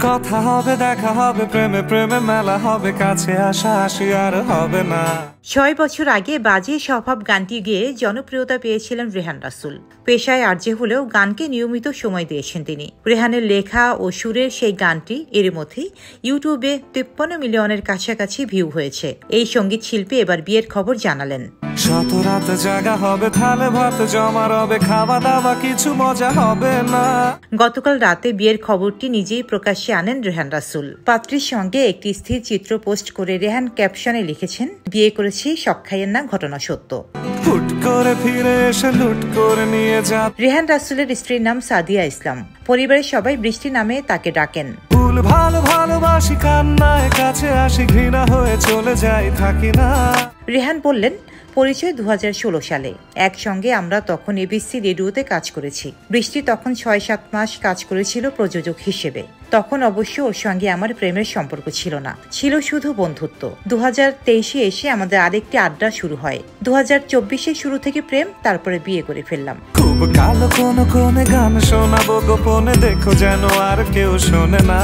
কথা হবে, দেখা হবে, প্রেমে প্রেমে মেলা হবে, কাছে আসা আসি আর হবে না। ৬ বছর আগে বাজে স্বভাব গানটি গেয়ে জনপ্রিয়তা পেয়েছিলেন রেহান রাসুল। পেশায় আরজে হলেও গানকে নিয়মিত সময় দিয়েছেন তিনি। রেহানের লেখা ও সুরের সেই গানটি এর মধ্যেই ইউটিউবে 53 মিলিয়নের কাছাকাছি ভিউ হয়েছে। এই সঙ্গীত শিল্পী এবার বিয়ের খবর জানালেন। শত রাত জাগা হবে, থালে ভাত জমা রবে, খাওয়া দাওয়া কিছু মজা হবে না। গতকাল রাতে বিয়ের খবরটি নিজেই প্রকাশ্যে আনেন রেহান রাসুল। পাত্রীর সঙ্গে একটি স্থির চিত্র পোস্ট করে রেহান ক্যাপশনে লিখেছেন, বিয়ে করেছি, শখ খাইয়েন না, ঘটনা সত্য। হুট করে ফিরে এসে লুট করে নিয়ে যা। রেহান রাসুলের স্ত্রীর নাম সাদিয়া ইসলাম। পরিবারের সবাই বৃষ্টি নামে তাকে ডাকেন। ভুল ভালো ভালোবাসি, কান্নায় কাছে আসি, ঘৃণা হয়ে চলে যাই, থাকি না। রেহান বললেন, পরিচয় 2016 সালে। একসঙ্গে আমরা তখন এবিসি রেডিওতে কাজ করেছি। বৃষ্টি তখন 6-7 মাস কাজ করেছিল প্রযোজক হিসেবে। তখন অবশ্য ওর সঙ্গে আমার প্রেমের সম্পর্ক ছিল না, ছিল শুধু বন্ধুত্ব। 2023-এ এসে আমাদের আরেকটি আড্ডা শুরু হয়। 2024-এর শুরু থেকে প্রেম, তারপরে বিয়ে করে ফেললাম। খুব কালো কোনে গান শোনাবো গোপনে, দেখো যেন আর কেউ শোনে না।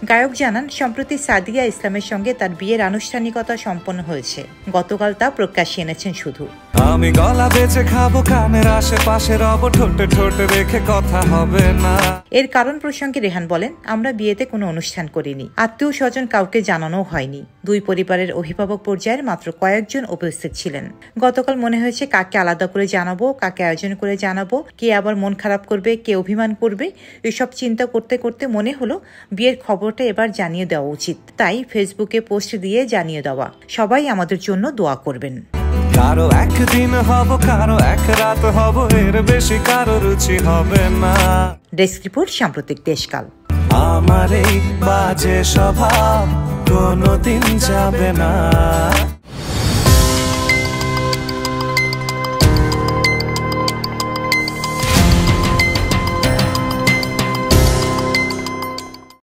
গায়ক জানান, সম্প্রতি সাদিয়া ইসলামের সঙ্গে তার বিয়ের আনুষ্ঠানিকতা সম্পন্ন হয়েছে। গতকাল তা প্রকাশ্যে এনেছেন শুধু। আমি গলা বেঁচে খাবো, কানের আশেপাশে রব, ঠোঁটে ঠোঁটে রেখে কথা হবে না। এর কারণ প্রসঙ্গে রেহান বলেন, আমরা বিয়েতে কোনো অনুষ্ঠান করিনি, আত্মীয় স্বজন কাউকে জানানো হয়নি। দুই পরিবারের অভিভাবক পর্যায়ের মাত্র কয়েকজন উপস্থিত ছিলেন। গতকাল মনে হয়েছে কাকে আলাদা করে জানাবো, কাকে আয়োজন করে জানাবো, কে আবার মন খারাপ করবে, কে অভিমান করবে, এসব চিন্তা করতে করতে মনে হলো বিয়ের খবরটা এবার জানিয়ে দেওয়া উচিত। তাই ফেসবুকে পোস্ট দিয়ে জানিয়ে দেওয়া। সবাই আমাদের জন্য দোয়া করবেন। কারো একদিন হব, কারো এক রাত হব, এর বেশি কারো রুচি হবে না। ডেস্ক রিপোর্ট, সাম্প্রতিক দেশকাল। আমার এই বাজে স্বভাব কোনোদিন যাবে না।